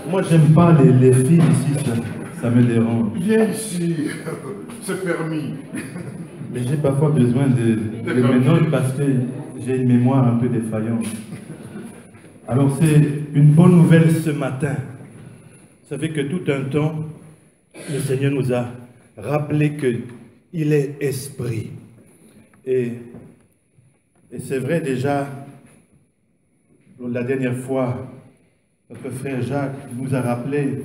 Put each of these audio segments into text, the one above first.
Moi, j'aime pas les filles ici, ça me dérange. Viens ici, c'est permis. Mais j'ai parfois besoin de mes notes parce que j'ai une mémoire un peu défaillante. Alors, c'est une bonne nouvelle ce matin. Vous savez que tout un temps, le Seigneur nous a rappelé qu'il est esprit. Et c'est vrai déjà, la dernière fois, notre frère Jacques nous a rappelé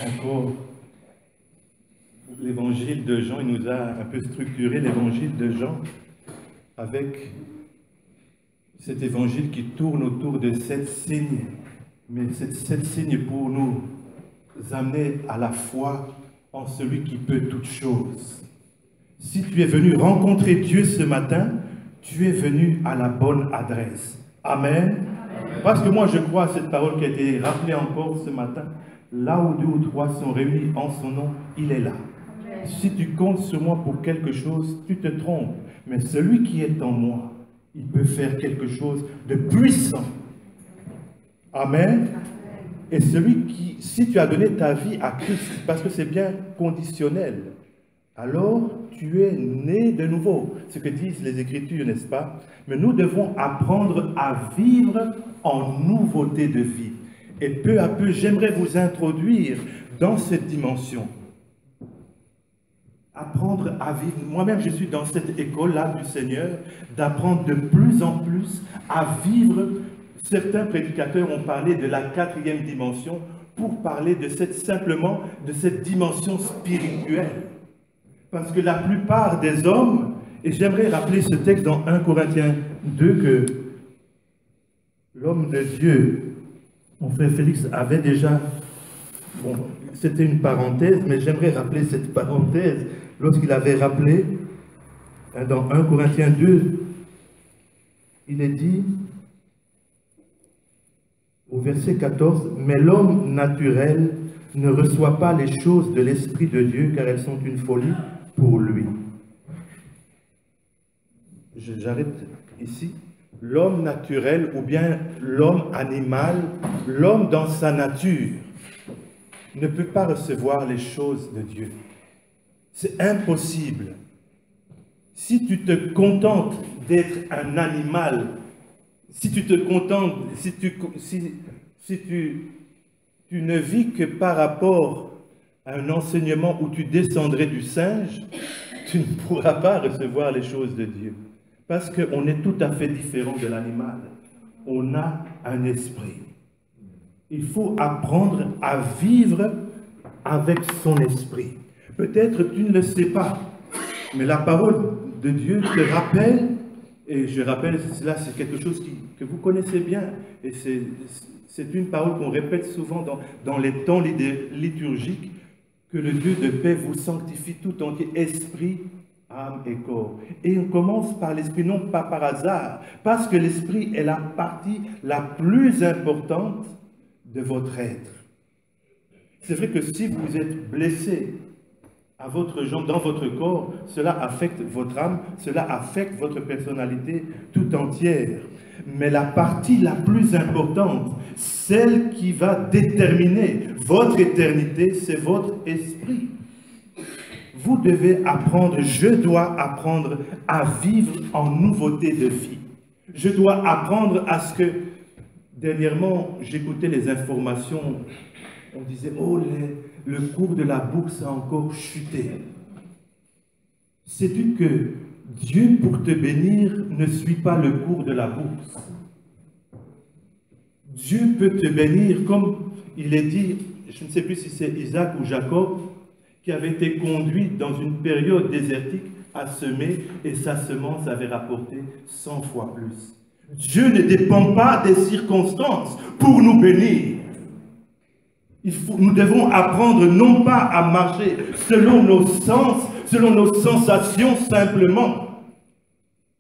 encore l'évangile de Jean. Il nous a un peu structuré l'évangile de Jean avec cet évangile qui tourne autour de 7 signes. Mais ces 7 signes pour nous amener à la foi en celui qui peut toutes choses. Si tu es venu rencontrer Dieu ce matin, tu es venu à la bonne adresse. Amen. Parce que moi je crois à cette parole qui a été rappelée encore ce matin. Là où 2 ou 3 sont réunis en son nom, il est là. Si tu comptes sur moi pour quelque chose, tu te trompes. Mais celui qui est en moi, il peut faire quelque chose de puissant. Amen. Et celui qui, si tu as donné ta vie à Christ, parce que c'est bien conditionnel, alors tu es né de nouveau. Ce que disent les Écritures, n'est-ce pas? Mais nous devons apprendre à vivre en nouveauté de vie. Et peu à peu, j'aimerais vous introduire dans cette dimension. Apprendre à vivre. Moi-même, je suis dans cette école-là du Seigneur, d'apprendre de plus en plus à vivre. Certains prédicateurs ont parlé de la 4e dimension pour parler de simplement de cette dimension spirituelle. Parce que la plupart des hommes, et j'aimerais rappeler ce texte dans 1 Corinthiens 2, que l'homme de Dieu, mon frère Félix, avait déjà, bon, c'était une parenthèse, mais j'aimerais rappeler cette parenthèse, lorsqu'il avait rappelé, dans 1 Corinthiens 2, il est dit, au verset 14, « Mais l'homme naturel ne reçoit pas les choses de l'Esprit de Dieu, car elles sont une folie pour lui. » J'arrête ici. L'homme naturel ou bien l'homme animal, l'homme dans sa nature, ne peut pas recevoir les choses de Dieu. C'est impossible. Si tu te contentes d'être un animal, si tu te contentes, si tu ne vis que par rapport à un enseignement où tu descendrais du singe, tu ne pourras pas recevoir les choses de Dieu. Parce qu'on est tout à fait différent de l'animal. On a un esprit. Il faut apprendre à vivre avec son esprit. Peut-être tu ne le sais pas, mais la parole de Dieu te rappelle, et je rappelle, cela c'est quelque chose que vous connaissez bien, et c'est une parole qu'on répète souvent dans les temps liturgiques, que le Dieu de paix vous sanctifie tout entier, esprit, âme et corps. Et on commence par l'esprit, non pas par hasard, parce que l'esprit est la partie la plus importante de votre être. C'est vrai que si vous êtes blessé à votre jambe, dans votre corps, cela affecte votre âme, cela affecte votre personnalité tout entière. Mais la partie la plus importante, celle qui va déterminer votre éternité, c'est votre esprit. Vous devez apprendre, je dois apprendre à vivre en nouveauté de vie. Je dois apprendre à ce que, dernièrement, j'écoutais les informations, on disait, oh, le cours de la bourse a encore chuté. Sais-tu que Dieu, pour te bénir, ne suit pas le cours de la bourse? Dieu peut te bénir, comme il est dit, je ne sais plus si c'est Isaac ou Jacob, qui avait été conduit dans une période désertique à semer, et sa semence avait rapporté 100 fois plus. Dieu ne dépend pas des circonstances pour nous bénir. Nous devons apprendre non pas à marcher selon nos sens, selon nos sensations simplement.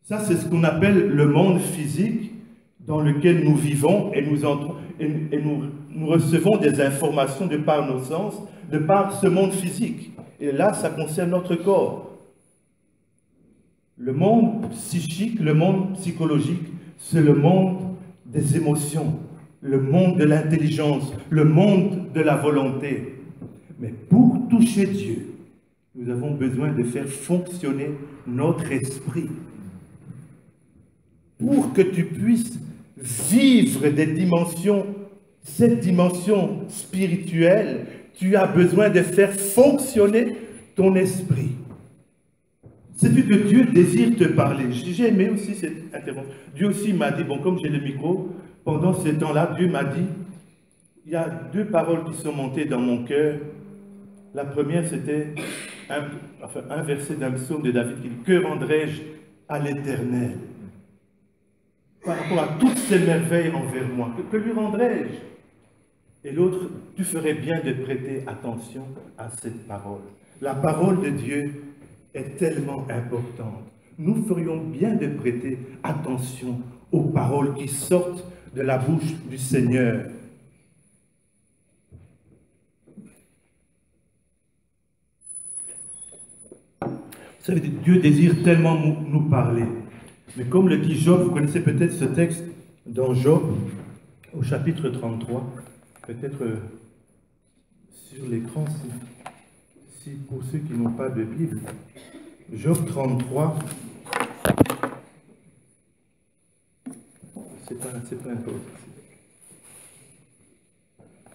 Ça, c'est ce qu'on appelle le monde physique dans lequel nous vivons et nous recevons des informations de par nos sens, de par ce monde physique. Et là, ça concerne notre corps. Le monde psychique, le monde psychologique c'est le monde des émotions, le monde de l'intelligence, le monde de la volonté. Mais pour toucher Dieu, nous avons besoin de faire fonctionner notre esprit. Pour que tu puisses vivre des dimensions, cette dimension spirituelle, tu as besoin de faire fonctionner ton esprit. Sais-tu que Dieu désire te parler? J'ai aimé aussi cette intervention. Dieu aussi m'a dit, bon, comme j'ai le micro, pendant ce temps-là, Dieu m'a dit, il y a deux paroles qui sont montées dans mon cœur. La première, c'était un verset d'un psaume de David qui dit, « Que rendrai-je à l'Éternel par rapport à toutes ces merveilles envers moi? Que lui rendrai-je » Et l'autre, « Tu ferais bien de prêter attention à cette parole. » La parole de Dieu est tellement importante. Nous ferions bien de prêter attention aux paroles qui sortent de la bouche du Seigneur. Vous savez, Dieu désire tellement nous parler. Mais comme le dit Job, vous connaissez peut-être ce texte dans Job, au chapitre 33, peut-être sur l'écran, si pour ceux qui n'ont pas de Bible. Job 33, c'est pas important.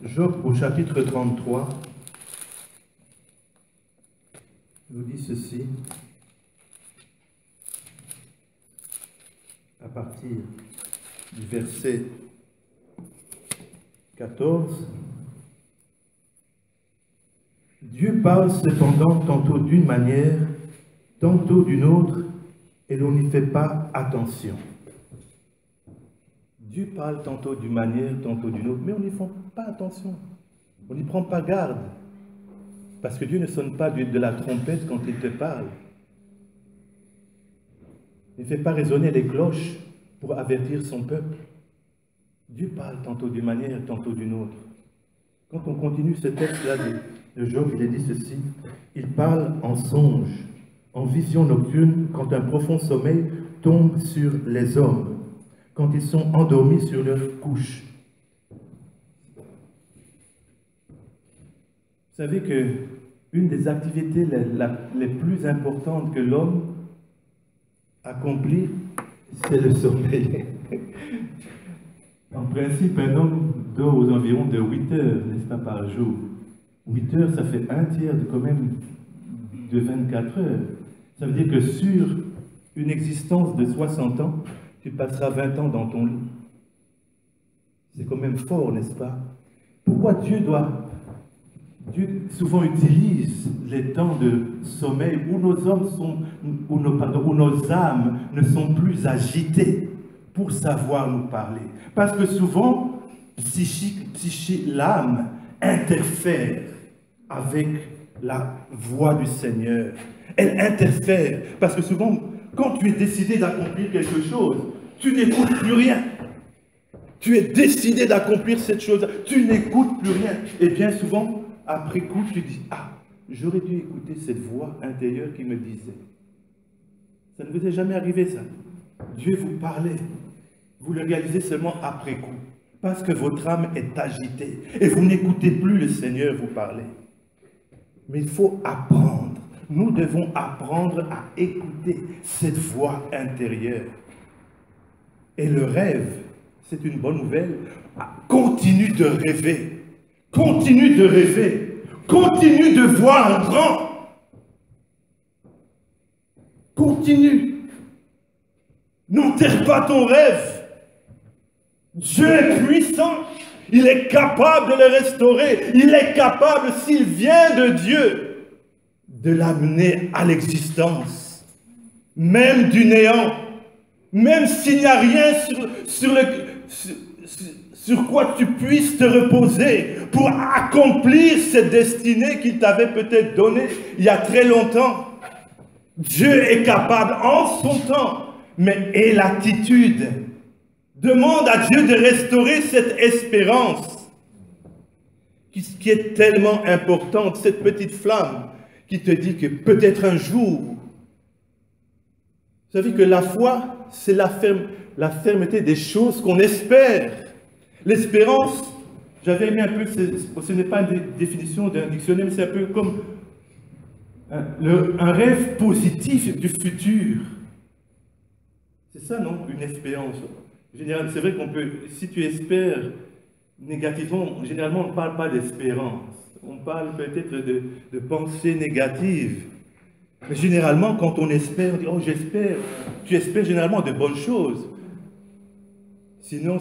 Job au chapitre 33 nous dit ceci, à partir du verset 14. Dieu parle cependant tantôt d'une manière, tantôt d'une autre, et l'on n'y fait pas attention. Dieu parle tantôt d'une manière, tantôt d'une autre, mais on n'y fait pas attention. On n'y prend pas garde. Parce que Dieu ne sonne pas de la trompette quand il te parle. Il ne fait pas résonner les cloches pour avertir son peuple. Dieu parle tantôt d'une manière, tantôt d'une autre. Quand on continue ce texte-là de Job, il est dit ceci, il parle en songe, en vision nocturne, quand un profond sommeil tombe sur les hommes, quand ils sont endormis sur leur couche. Vous savez qu'une des activités les plus importantes que l'homme accomplit, c'est le sommeil. En principe, un homme dort aux environs de 8 heures, n'est-ce pas, par jour. 8 heures, ça fait un tiers quand même de 24 heures. Ça veut dire que sur une existence de 60 ans, tu passeras 20 ans dans ton lit. C'est quand même fort, n'est-ce pas? Pourquoi Dieu souvent utilise les temps de sommeil où nos hommes sont, où nos âmes ne sont plus agitées pour savoir nous parler. Parce que souvent, l'âme interfère avec la voix du Seigneur. Elle interfère. Parce que souvent, quand tu es décidé d'accomplir quelque chose, tu n'écoutes plus rien. Tu es décidé d'accomplir cette chose, tu n'écoutes plus rien. Et bien souvent, après coup, tu dis, ah, j'aurais dû écouter cette voix intérieure qui me disait. Ça ne vous est jamais arrivé, ça? Dieu vous parlait. Vous le réalisez seulement après coup. Parce que votre âme est agitée. Et vous n'écoutez plus le Seigneur vous parler. Mais il faut apprendre. Nous devons apprendre à écouter cette voix intérieure. Et le rêve, c'est une bonne nouvelle. Continue de rêver. Continue de rêver. Continue de voir grand. Continue. N'enterre pas ton rêve. Dieu est puissant. Il est capable de le restaurer. Il est capable, s'il vient de Dieu, de l'amener à l'existence. Même du néant. Même s'il n'y a rien sur quoi tu puisses te reposer pour accomplir cette destinée qu'il t'avait peut-être donnée il y a très longtemps. Dieu est capable en son temps, mais aie l'attitude. Demande à Dieu de restaurer cette espérance qui est tellement importante, cette petite flamme qui te dit que peut-être un jour, vous savez que la foi, c'est la fermeté des choses qu'on espère. L'espérance, j'avais aimé un peu, ce n'est pas une définition d'un dictionnaire, mais c'est un peu comme un rêve positif du futur. C'est ça, non? Une espérance. Généralement, c'est vrai qu'on peut, si tu espères négativement, généralement on ne parle pas d'espérance. On parle peut-être de pensée négative. Mais généralement, quand on espère, on dit, oh j'espère, tu espères généralement de bonnes choses. Sinon,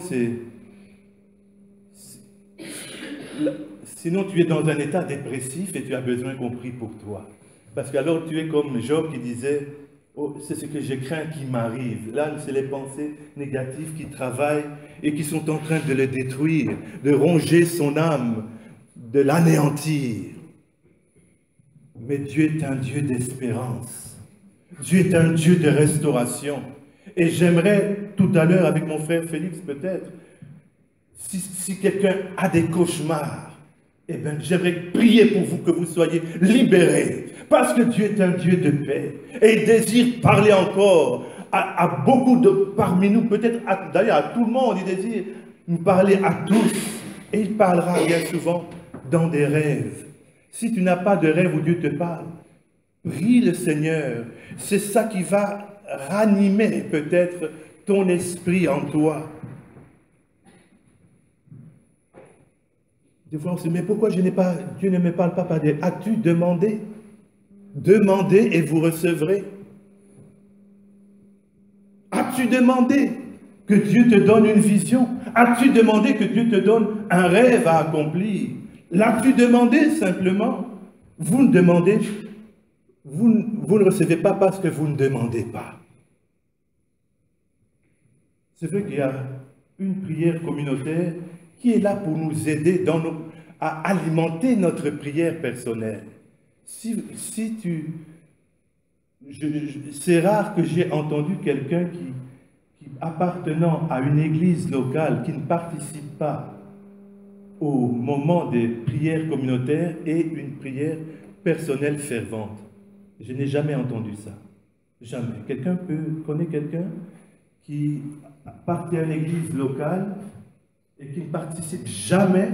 sinon tu es dans un état dépressif et tu as besoin qu'on prie pour toi. Parce qu'alors tu es comme Job qui disait, oh, c'est ce que je crains qui m'arrive. Là, c'est les pensées négatives qui travaillent et qui sont en train de le détruire, de ronger son âme, de l'anéantir. Mais Dieu est un Dieu d'espérance. Dieu est un Dieu de restauration. Et j'aimerais, tout à l'heure, avec mon frère Félix peut-être, si quelqu'un a des cauchemars, eh bien, j'aimerais prier pour vous que vous soyez libérés. Parce que Dieu est un Dieu de paix. Et il désire parler encore à beaucoup de parmi nous, peut-être d'ailleurs à tout le monde, il désire nous parler à tous. Et il parlera bien souvent dans des rêves. Si tu n'as pas de rêve où Dieu te parle, prie le Seigneur. C'est ça qui va ranimer peut-être ton esprit en toi. Des fois on se dit, mais pourquoi Dieu ne me parle pas par des... As-tu demandé? Demandez et vous recevrez. As-tu demandé que Dieu te donne une vision? As-tu demandé que Dieu te donne un rêve à accomplir? L'as-tu demandé simplement? Vous ne demandez, vous ne recevez pas parce que vous ne demandez pas. C'est vrai qu'il y a une prière communautaire qui est là pour nous aider à alimenter notre prière personnelle. C'est rare que j'ai entendu quelqu'un qui, appartenant à une église locale, qui ne participe pas au moment des prières communautaires et une prière personnelle fervente. Je n'ai jamais entendu ça. Jamais. Quelqu'un connaît quelqu'un qui appartient à une église locale et qui ne participe jamais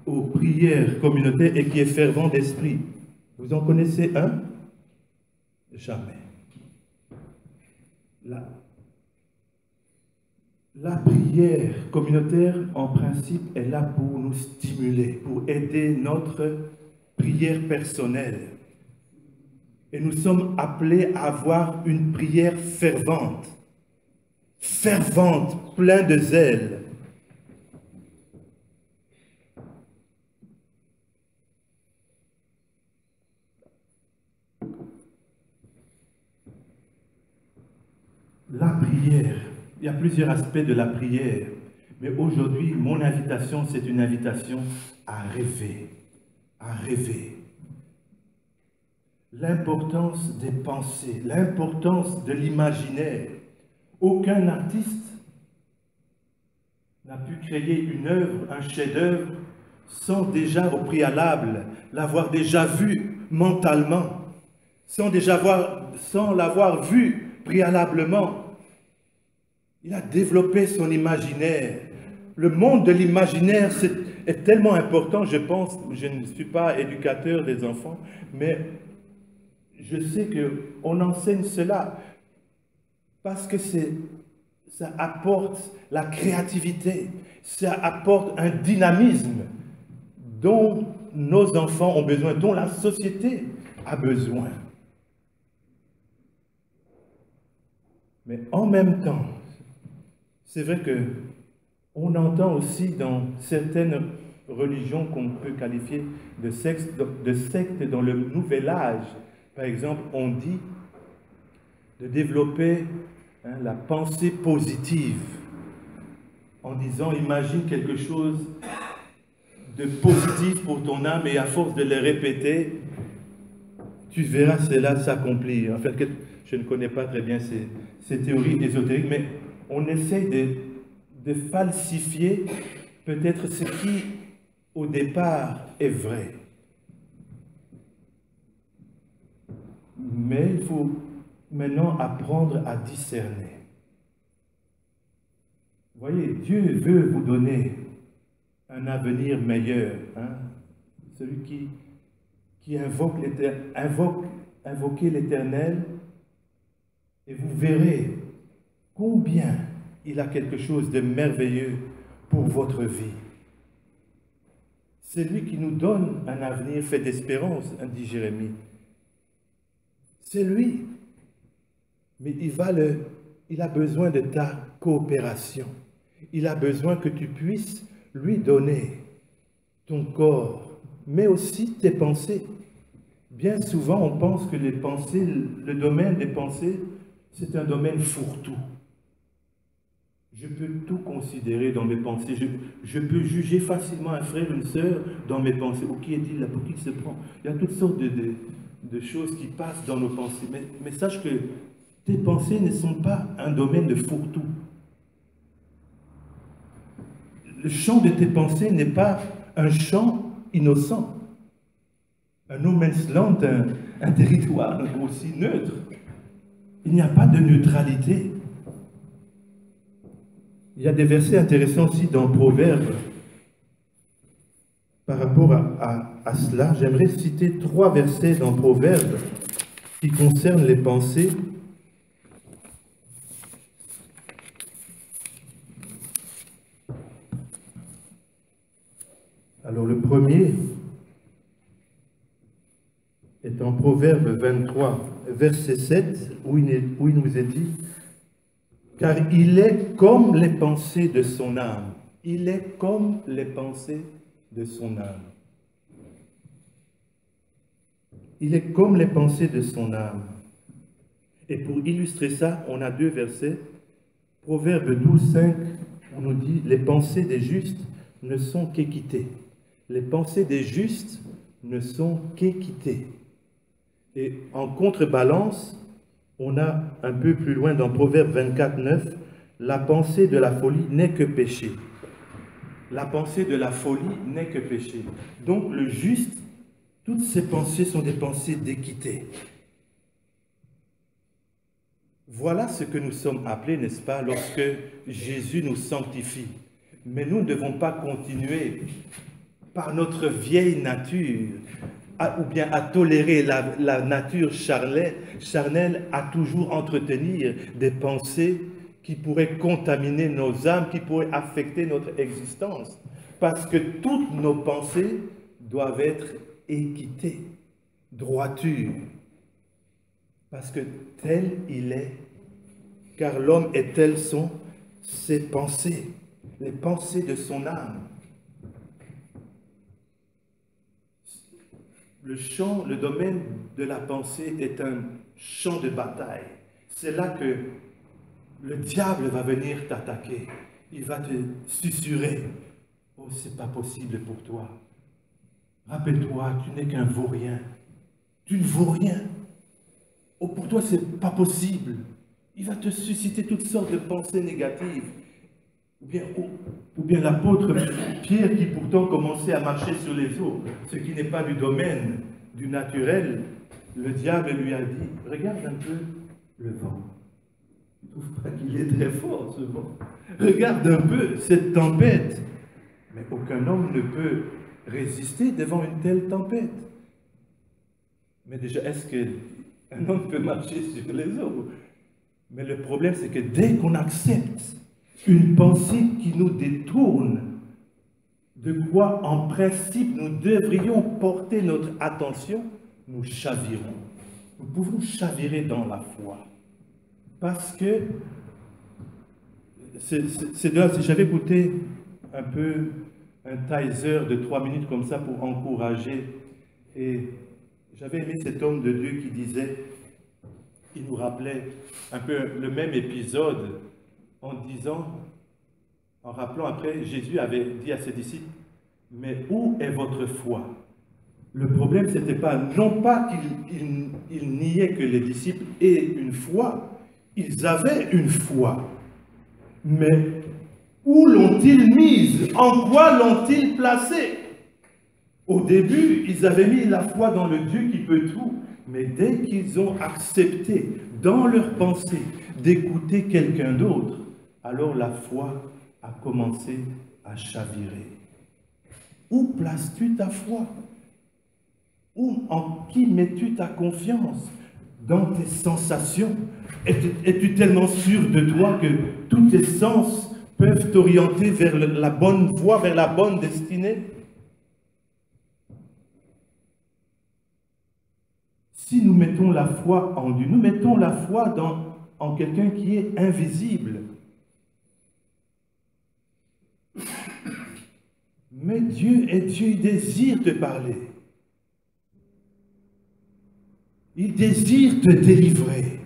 aux prières communautaires et qui est fervent d'esprit? Vous en connaissez un? Jamais. La prière communautaire, en principe, est là pour nous stimuler, pour aider notre prière personnelle. Et nous sommes appelés à avoir une prière fervente, plein de zèle. La prière, il y a plusieurs aspects de la prière, mais aujourd'hui, mon invitation, c'est une invitation à rêver, à rêver. L'importance des pensées, l'importance de l'imaginaire. Aucun artiste n'a pu créer une œuvre, un chef-d'œuvre, sans déjà au préalable l'avoir déjà vu mentalement, sans l'avoir vu préalablement. Il a développé son imaginaire. Le monde de l'imaginaire est tellement important, je pense, je ne suis pas éducateur des enfants, mais je sais qu'on enseigne cela parce que ça apporte la créativité, ça apporte un dynamisme dont nos enfants ont besoin, dont la société a besoin. Mais en même temps, c'est vrai qu'on entend aussi dans certaines religions qu'on peut qualifier de sectes dans le nouvel âge. Par exemple, on dit de développer la pensée positive en disant, imagine quelque chose de positif pour ton âme et à force de le répéter, tu verras cela s'accomplir. En fait, je ne connais pas très bien ces théories ésotériques, mais on essaie de falsifier peut-être ce qui, au départ, est vrai. Mais il faut maintenant apprendre à discerner. Voyez, Dieu veut vous donner un avenir meilleur. Hein? Celui qui invoquez l'Éternel, et vous verrez combien il a quelque chose de merveilleux pour votre vie. C'est lui qui nous donne un avenir fait d'espérance, dit Jérémie. C'est lui. Mais il a besoin de ta coopération. Il a besoin que tu puisses lui donner ton corps, mais aussi tes pensées. Bien souvent, on pense que les pensées, le domaine des pensées, c'est un domaine fourre-tout. Je peux tout considérer dans mes pensées. Je peux juger facilement un frère, une sœur dans mes pensées. Oh, qui est-il là? Pour qui il se prend? Il y a toutes sortes de choses qui passent dans nos pensées. Mais sache que tes pensées ne sont pas un domaine de fourre-tout. Le champ de tes pensées n'est pas un champ innocent. Un no man's land, un territoire aussi neutre. Il n'y a pas de neutralité. Il y a des versets intéressants aussi dans Proverbes. Par rapport à cela, j'aimerais citer 3 versets dans Proverbes qui concernent les pensées. Alors le premier est en Proverbe 23, verset 7, où il nous est dit « Car il est comme les pensées de son âme. » Il est comme les pensées de son âme. Il est comme les pensées de son âme. Et pour illustrer ça, on a 2 versets. Proverbe 12, 5, on nous dit « Les pensées des justes ne sont qu'équité. » Les pensées des justes ne sont qu'équité. Et en contrebalance, on a un peu plus loin dans Proverbe 24, 9, la pensée de la folie n'est que péché. La pensée de la folie n'est que péché. Donc le juste, toutes ses pensées sont des pensées d'équité. Voilà ce que nous sommes appelés, n'est-ce pas, lorsque Jésus nous sanctifie. Mais nous ne devons pas continuer par notre vieille nature, ou bien à tolérer la nature charnelle, à toujours entretenir des pensées qui pourraient contaminer nos âmes, qui pourraient affecter notre existence. Parce que toutes nos pensées doivent être équité, droiture. Parce que tel il est, car l'homme est telles sont ses pensées, les pensées de son âme. Le domaine de la pensée est un champ de bataille. C'est là que le diable va venir t'attaquer. Il va te susurrer. Oh, c'est pas possible pour toi. Rappelle-toi, tu n'es qu'un vaurien. Tu ne vaux rien. Oh, pour toi, c'est pas possible. Il va te susciter toutes sortes de pensées négatives. Ou bien l'apôtre Pierre qui pourtant commençait à marcher sur les eaux, ce qui n'est pas du domaine du naturel, le diable lui a dit, regarde un peu le vent. Tu ne trouves pas qu'il est très fort ce vent? Regarde un peu cette tempête. Mais aucun homme ne peut résister devant une telle tempête. Mais déjà, est-ce qu'un homme peut marcher sur les eaux? Mais le problème, c'est que dès qu'on accepte une pensée qui nous détourne de quoi, en principe, nous devrions porter notre attention, nous chavirons. Nous pouvons chavirer dans la foi. Parce que, j'avais écouté un peu un teaser de 3 minutes comme ça pour encourager, et j'avais aimé cet homme de Dieu qui disait, il nous rappelait un peu le même épisode, en rappelant après, Jésus avait dit à ses disciples, mais où est votre foi? Le problème, c'était pas, non pas qu'il niait que les disciples aient une foi, ils avaient une foi, mais où l'ont-ils mise? En quoi l'ont-ils placée? Au début, ils avaient mis la foi dans le Dieu qui peut tout, mais dès qu'ils ont accepté dans leur pensée d'écouter quelqu'un d'autre, alors la foi a commencé à chavirer. Où places-tu ta foi? En qui mets-tu ta confiance? Dans tes sensations? Es-tu tellement sûr de toi que tous tes sens peuvent t'orienter vers la bonne voie, vers la bonne destinée? Si nous mettons la foi en Dieu, nous mettons la foi en quelqu'un qui est invisible. Mais Dieu est Dieu, il désire te parler. Il désire te délivrer.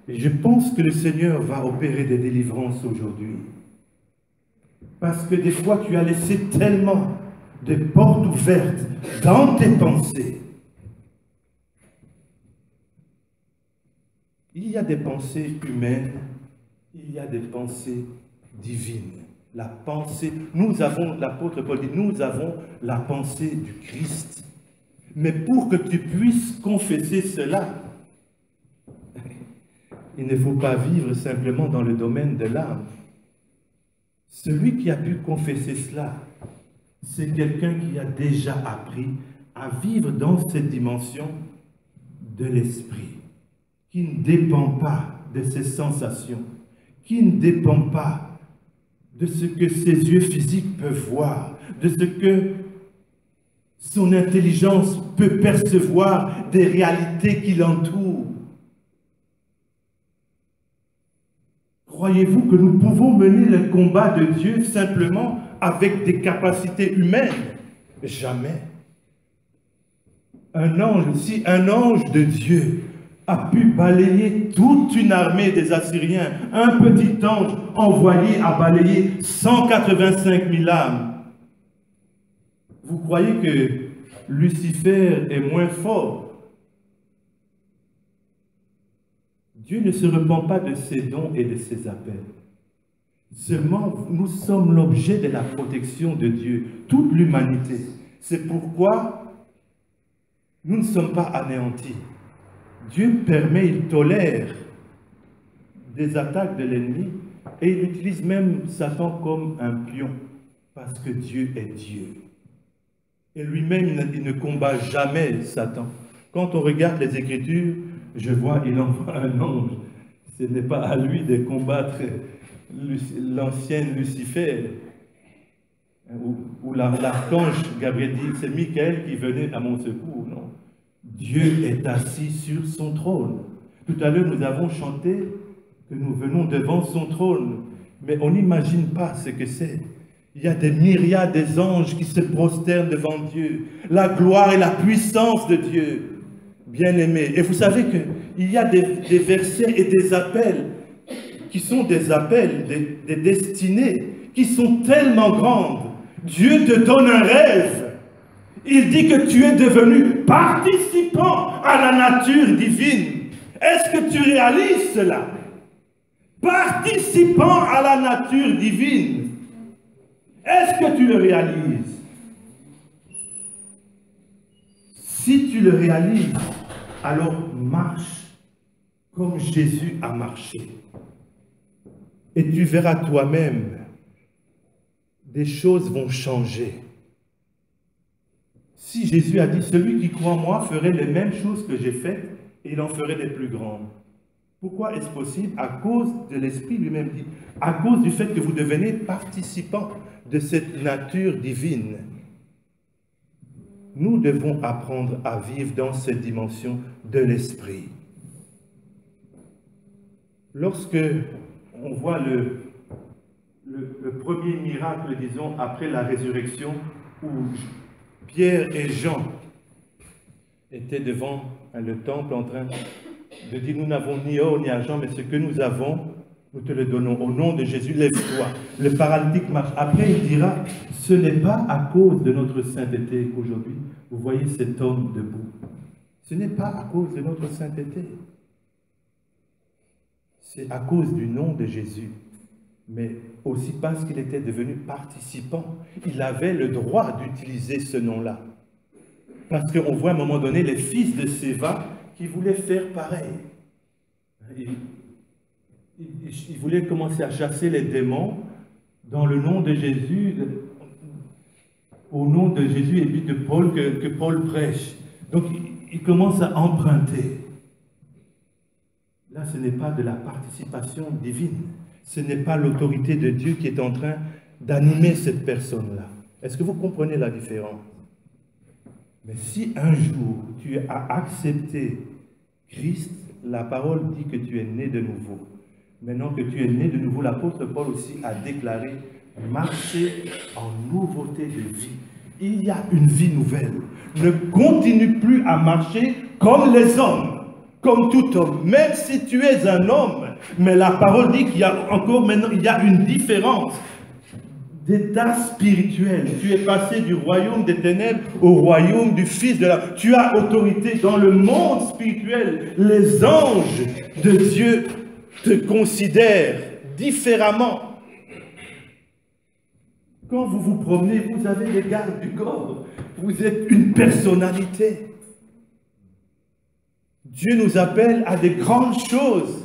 Et je pense que le Seigneur va opérer des délivrances aujourd'hui. Parce que des fois, tu as laissé tellement de portes ouvertes dans tes pensées. Il y a des pensées humaines, il y a des pensées divines. La pensée, nous avons, l'apôtre Paul dit, nous avons la pensée du Christ. Mais pour que tu puisses confesser cela, il ne faut pas vivre simplement dans le domaine de l'âme. Celui qui a pu confesser cela, c'est quelqu'un qui a déjà appris à vivre dans cette dimension de l'esprit, qui ne dépend pas de ses sensations, qui ne dépend pas de ce que ses yeux physiques peuvent voir, de ce que son intelligence peut percevoir des réalités qui l'entourent. Croyez-vous que nous pouvons mener le combat de Dieu simplement avec des capacités humaines? Jamais. Un ange, si un ange de Dieu a pu balayer toute une armée des Assyriens, un petit ange envoyé à balayer 185 000 âmes, vous croyez que Lucifer est moins fort? Dieu ne se repent pas de ses dons et de ses appels. Seulement, nous sommes l'objet de la protection de Dieu, toute l'humanité. C'est pourquoi nous ne sommes pas anéantis. Dieu permet, il tolère des attaques de l'ennemi et il utilise même Satan comme un pion parce que Dieu est Dieu. Et lui-même, il ne combat jamais Satan. Quand on regarde les Écritures, je vois, il envoie un ange. Ce n'est pas à lui de combattre l'ancien Lucifer, où l'archange Gabriel dit, c'est Michael qui venait à mon secours. Non. Dieu est assis sur son trône. Tout à l'heure, nous avons chanté que nous venons devant son trône, mais on n'imagine pas ce que c'est. Il y a des myriades d'anges qui se prosternent devant Dieu. La gloire et la puissance de Dieu, bien-aimés. Et vous savez qu'il y a des versets et des appels qui sont des appels, des destinées, qui sont tellement grandes. Dieu te donne un rêve. Il dit que tu es devenu participant à la nature divine. Est-ce que tu réalises cela? Participant à la nature divine. Est-ce que tu le réalises? Si tu le réalises, alors marche comme Jésus a marché. Et tu verras toi-même, des choses vont changer. Si Jésus a dit, celui qui croit en moi ferait les mêmes choses que j'ai faites, et il en ferait des plus grandes. Pourquoi est-ce possible? À cause de l'Esprit lui-même dit, à cause du fait que vous devenez participant de cette nature divine. Nous devons apprendre à vivre dans cette dimension de l'Esprit. Lorsque on voit le premier miracle, disons, après la résurrection, où Pierre et Jean étaient devant le temple en train de dire, nous n'avons ni or ni argent, mais ce que nous avons, nous te le donnons. Au nom de Jésus, lève-toi. Le paralytique marche. Après, il dira, ce n'est pas à cause de notre sainteté qu'aujourd'hui, vous voyez cet homme debout. Ce n'est pas à cause de notre sainteté. C'est à cause du nom de Jésus. Mais aussi parce qu'il était devenu participant. Il avait le droit d'utiliser ce nom-là. Parce qu'on voit à un moment donné les fils de Séva qui voulaient faire pareil. il voulait commencer à chasser les démons dans le nom de Jésus, au nom de Jésus et puis de Paul que Paul prêche. Donc il commence à emprunter. Là, ce n'est pas de la participation divine. Ce n'est pas l'autorité de Dieu qui est en train d'animer cette personne-là. Est-ce que vous comprenez la différence? Mais si un jour tu as accepté Christ, la parole dit que tu es né de nouveau. Maintenant que tu es né de nouveau, l'apôtre Paul aussi a déclaré « Marchez en nouveauté de vie ». Il y a une vie nouvelle. Ne continue plus à marcher comme les hommes, comme tout homme, même si tu es un homme. Mais la parole dit qu'il y a encore maintenant, il y a une différence d'état spirituel. Tu es passé du royaume des ténèbres au royaume du Fils de la... Tu as autorité dans le monde spirituel. Les anges de Dieu te considèrent différemment. Quand vous vous promenez, vous avez les gardes du corps. Vous êtes une personnalité. Dieu nous appelle à des grandes choses.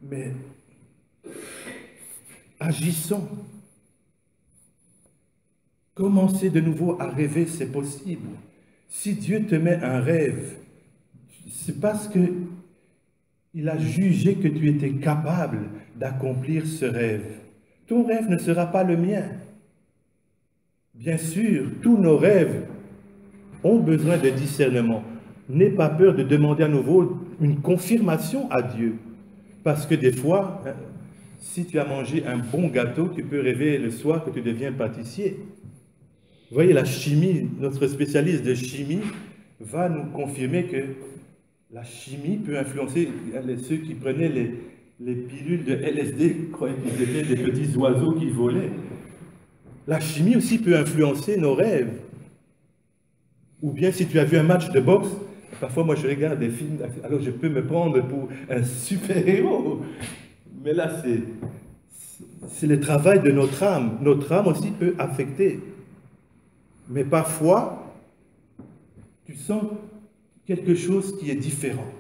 Mais agissons. Commencez de nouveau à rêver, c'est possible. Si Dieu te met un rêve, c'est parce qu'il a jugé que tu étais capable d'accomplir ce rêve. Ton rêve ne sera pas le mien. Bien sûr, tous nos rêves ont besoin de discernement. N'aie pas peur de demander à nouveau une confirmation à Dieu. Parce que des fois, si tu as mangé un bon gâteau, tu peux rêver le soir que tu deviens pâtissier. Vous voyez, la chimie, notre spécialiste de chimie va nous confirmer que la chimie peut influencer ceux qui prenaient les pilules de LSD, croyaient qu'ils étaient des petits oiseaux qui volaient. La chimie aussi peut influencer nos rêves. Ou bien si tu as vu un match de boxe, parfois moi je regarde des films, alors je peux me prendre pour un super-héros. Mais là c'est le travail de notre âme. Notre âme aussi peut affecter. Mais parfois, tu sens quelque chose qui est différent.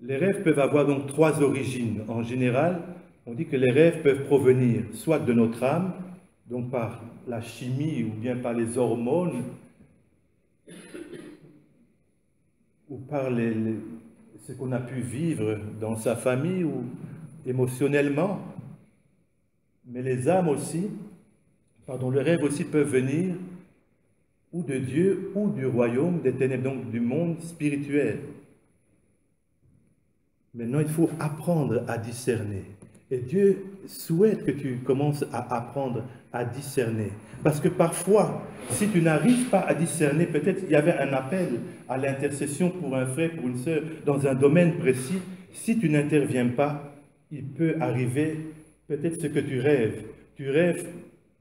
Les rêves peuvent avoir donc 3 origines. En général, on dit que les rêves peuvent provenir soit de notre âme, donc par la chimie ou bien par les hormones, ou par ce qu'on a pu vivre dans sa famille ou émotionnellement. Mais les âmes aussi, les rêves aussi peuvent venir ou de Dieu ou du royaume des ténèbres, donc du monde spirituel. Maintenant, il faut apprendre à discerner. Et Dieu souhaite que tu commences à apprendre à discerner. Parce que parfois, si tu n'arrives pas à discerner, peut-être il y avait un appel à l'intercession pour un frère, pour une sœur, dans un domaine précis. Si tu n'interviens pas, il peut arriver peut-être ce que tu rêves. Tu rêves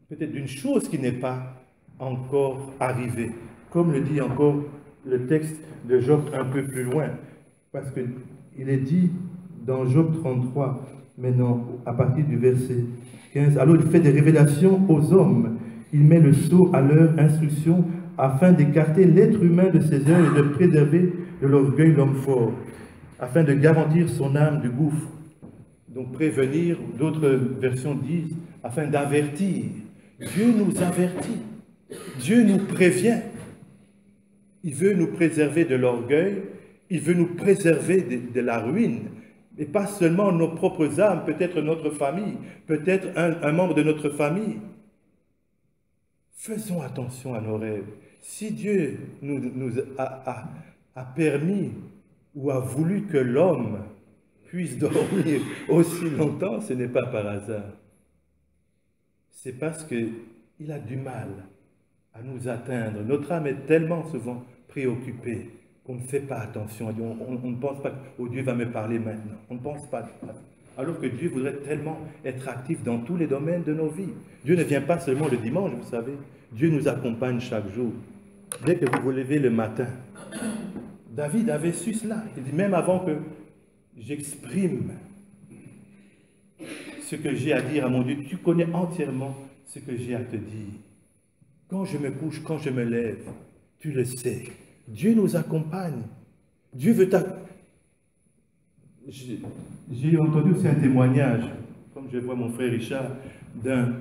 peut-être d'une chose qui n'est pas encore arrivée. Comme le dit encore le texte de Job un peu plus loin. Parce qu'il est dit dans Job 33, maintenant, à partir du verset 15, alors il fait des révélations aux hommes. Il met le sceau à leur instruction afin d'écarter l'être humain de ses œuvres et de préserver de l'orgueil l'homme fort, afin de garantir son âme du gouffre. Donc prévenir, d'autres versions disent, afin d'avertir. Dieu nous avertit. Dieu nous prévient. Il veut nous préserver de l'orgueil. Il veut nous préserver de la ruine. Et pas seulement nos propres âmes, peut-être notre famille, peut-être un membre de notre famille. Faisons attention à nos rêves. Si Dieu nous a permis ou a voulu que l'homme puisse dormir aussi longtemps, ce n'est pas par hasard. C'est parce qu'il a du mal à nous atteindre. Notre âme est tellement souvent préoccupée qu'on ne fait pas attention. On ne pense pas que oh, Dieu va me parler maintenant. On ne pense pas. Alors que Dieu voudrait tellement être actif dans tous les domaines de nos vies. Dieu ne vient pas seulement le dimanche, vous savez. Dieu nous accompagne chaque jour. Dès que vous vous levez le matin, David avait su cela. Il dit même avant que j'exprime ce que j'ai à dire à mon Dieu, tu connais entièrement ce que j'ai à te dire. Quand je me couche, quand je me lève, tu le sais. Dieu nous accompagne. Dieu veut J'ai entendu aussi un témoignage, comme je vois mon frère Richard, d'un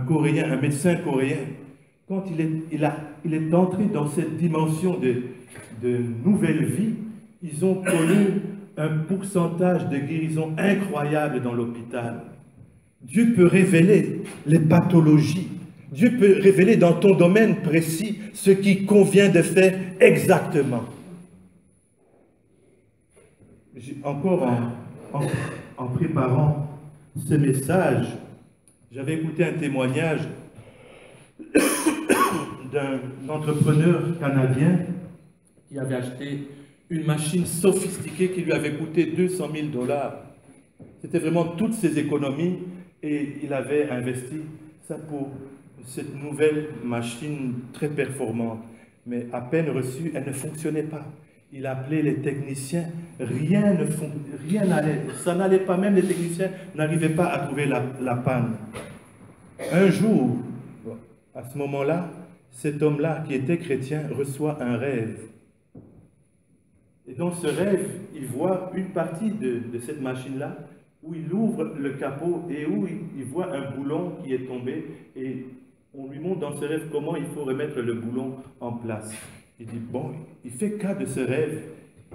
Coréen, un médecin coréen. Quand il est entré dans cette dimension de nouvelle vie, ils ont connu un pourcentage de guérison incroyable dans l'hôpital. Dieu peut révéler les pathologies. Dieu peut révéler dans ton domaine précis ce qui convient de faire exactement. Encore en préparant ce message, j'avais écouté un témoignage d'un entrepreneur canadien qui avait acheté une machine sophistiquée qui lui avait coûté 200 000 $. C'était vraiment toutes ses économies et il avait investi ça pour cette nouvelle machine très performante. Mais à peine reçue, elle ne fonctionnait pas. Il appelait les techniciens, rien n'allait, ça n'allait pas, même les techniciens n'arrivaient pas à trouver la panne. Un jour, à ce moment-là, cet homme-là, qui était chrétien, reçoit un rêve. Et dans ce rêve, il voit une partie de cette machine-là, où il ouvre le capot et où il voit un boulon qui est tombé, et on lui montre dans ce rêve comment il faut remettre le boulon en place. Il dit, bon, il fait cas de ce rêve,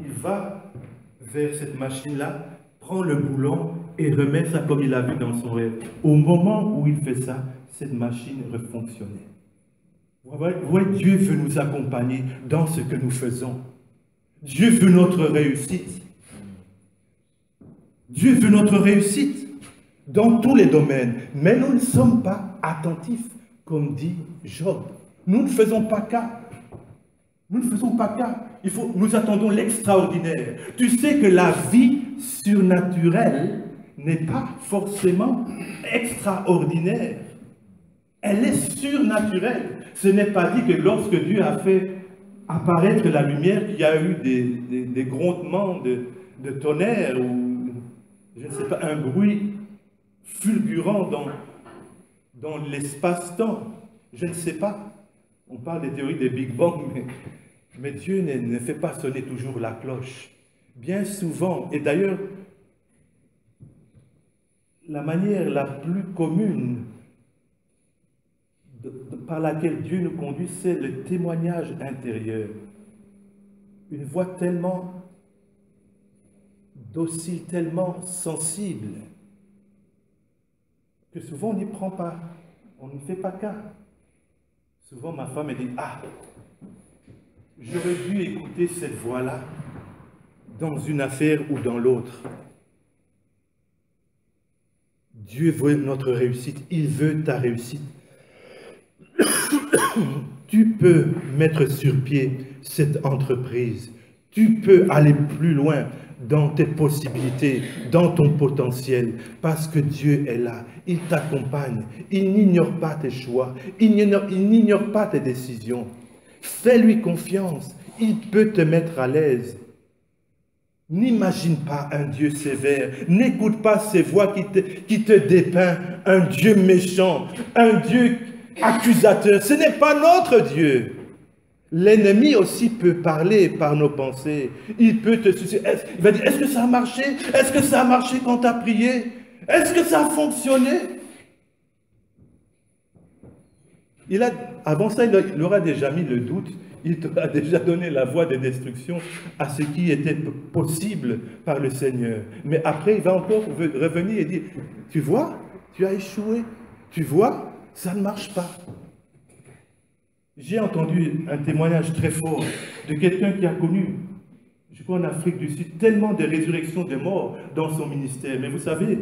il va vers cette machine-là, prend le boulon et remet ça comme il a vu dans son rêve. Au moment où il fait ça, cette machine refonctionnait. Vous voyez, Dieu veut nous accompagner dans ce que nous faisons. Dieu veut notre réussite. Dieu veut notre réussite dans tous les domaines. Mais nous ne sommes pas attentifs, comme dit Job. Nous ne faisons pas cas. Nous ne faisons pas cas. Nous attendons l'extraordinaire. Tu sais que la vie surnaturelle n'est pas forcément extraordinaire. Elle est surnaturelle. Ce n'est pas dit que lorsque Dieu a fait apparaître la lumière, qu'il y a eu des grondements de tonnerre ou, je ne sais pas, un bruit fulgurant dans l'espace-temps. Je ne sais pas. On parle des théories des Big Bang, mais Dieu ne fait pas sonner toujours la cloche. Bien souvent, et d'ailleurs, la manière la plus commune par laquelle Dieu nous conduit, c'est le témoignage intérieur. Une voix tellement docile, tellement sensible, que souvent on n'y prend pas, on ne fait pas cas. Souvent ma femme me dit, ah, j'aurais dû écouter cette voix-là dans une affaire ou dans l'autre. Dieu veut notre réussite, il veut ta réussite. Tu peux mettre sur pied cette entreprise. Tu peux aller plus loin dans tes possibilités, dans ton potentiel, parce que Dieu est là. Il t'accompagne. Il n'ignore pas tes choix. Il n'ignore pas tes décisions. Fais-lui confiance. Il peut te mettre à l'aise. N'imagine pas un Dieu sévère. N'écoute pas ces voix qui te dépeint. Un Dieu méchant. Un Dieu accusateur. Ce n'est pas notre Dieu. L'ennemi aussi peut parler par nos pensées. Il peut te susciter. Il va dire, est-ce que ça a marché? Est-ce que ça a marché quand tu as prié? Est-ce que ça a fonctionné? Avant ça, il aura déjà mis le doute. Il t'aura déjà donné la voie de destruction à ce qui était possible par le Seigneur. Mais après, il va encore revenir et dire, tu vois, tu as échoué. Tu vois, ça ne marche pas. J'ai entendu un témoignage très fort de quelqu'un qui a connu, je crois en Afrique du Sud, tellement de résurrections de morts dans son ministère. Mais vous savez,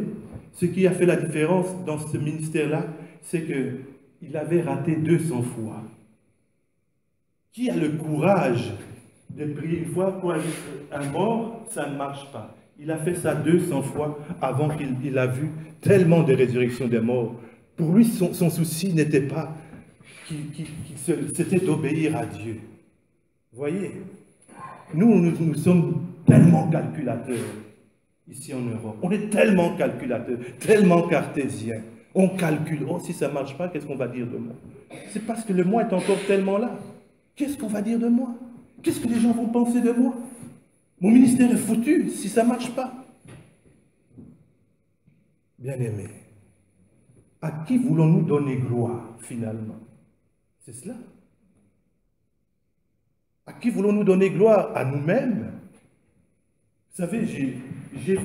ce qui a fait la différence dans ce ministère-là, c'est qu'il avait raté 200 fois. Qui a le courage de prier une fois pour un mort, ça ne marche pas. Il a fait ça 200 fois avant qu'il a vu tellement de résurrections des morts. Pour lui, son souci n'était pas c'était d'obéir à Dieu. Vous voyez, nous sommes tellement calculateurs ici en Europe. On est tellement calculateurs, tellement cartésiens. On calcule. Oh, si ça ne marche pas, qu'est-ce qu'on va dire de moi? C'est parce que le moi est encore tellement là. Qu'est-ce qu'on va dire de moi? Qu'est-ce que les gens vont penser de moi? Mon ministère est foutu si ça ne marche pas. bien-aimés, à qui voulons-nous donner gloire, finalement? C'est cela. À qui voulons-nous donner gloire? À nous-mêmes? Vous savez, j'ai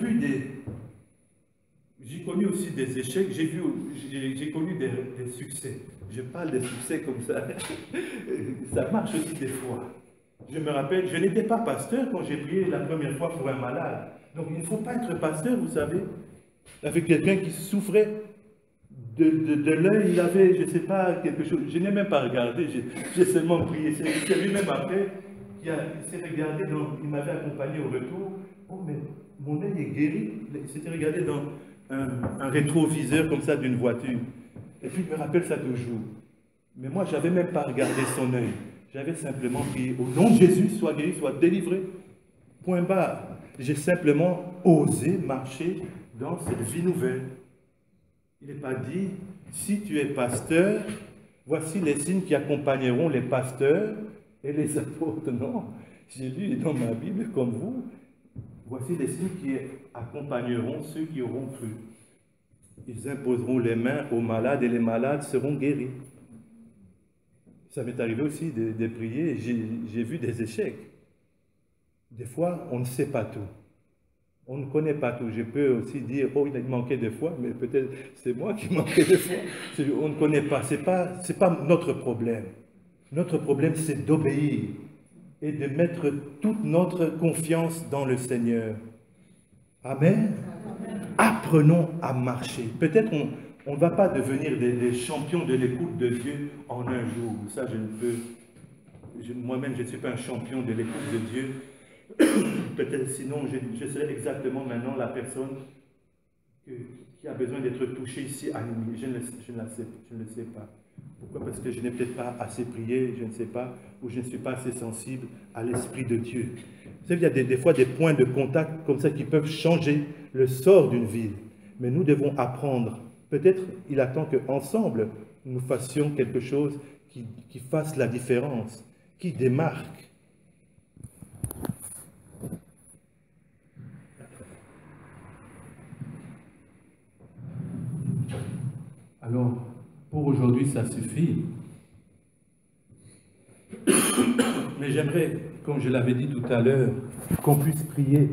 connu aussi des échecs, j'ai connu des succès. Je parle des succès comme ça. Ça marche aussi des fois. Je me rappelle, je n'étais pas pasteur quand j'ai prié la première fois pour un malade. Donc il ne faut pas être pasteur, vous savez. Avec quelqu'un qui souffrait de l'œil, il avait, je ne sais pas, quelque chose. Je n'ai même pas regardé, j'ai seulement prié. C'est lui-même après qui s'est regardé, il m'avait accompagné au retour. Oh, mais mon œil est guéri. Il s'était regardé dans un rétroviseur comme ça d'une voiture. Et puis il me rappelle ça toujours. Mais moi, je n'avais même pas regardé son œil. J'avais simplement prié au nom de Jésus, sois guéri, sois délivré. Point barre. J'ai simplement osé marcher dans cette vie nouvelle. Il n'est pas dit, si tu es pasteur, voici les signes qui accompagneront les pasteurs et les apôtres. Non, j'ai lu dans ma Bible comme vous, voici les signes qui accompagneront ceux qui auront cru. Ils imposeront les mains aux malades et les malades seront guéris. Ça m'est arrivé aussi de prier, j'ai vu des échecs. Des fois, on ne sait pas tout. On ne connaît pas tout. Je peux aussi dire, oh, il manquait des fois, mais peut-être c'est moi qui manquais des fois. On ne connaît pas. Ce n'est pas notre problème. Notre problème, c'est d'obéir et de mettre toute notre confiance dans le Seigneur. Amen. Apprenons à marcher. Peut-être on ne va pas devenir des champions de l'écoute de Dieu en un jour. Ça, je ne peux... Moi-même, je ne suis pas un champion de l'écoute de Dieu. Peut-être sinon, je serais exactement maintenant la personne qui a besoin d'être touchée ici à l'ennemi. Je ne le sais pas. Pourquoi? Parce que je n'ai peut-être pas assez prié, je ne sais pas, ou je ne suis pas assez sensible à l'Esprit de Dieu. Vous savez, il y a des fois des points de contact comme ça qui peuvent changer le sort d'une ville. Mais nous devons apprendre. Peut-être il attend qu'ensemble, nous fassions quelque chose qui fasse la différence, qui démarque. Alors, pour aujourd'hui, ça suffit. Mais j'aimerais, comme je l'avais dit tout à l'heure, qu'on puisse prier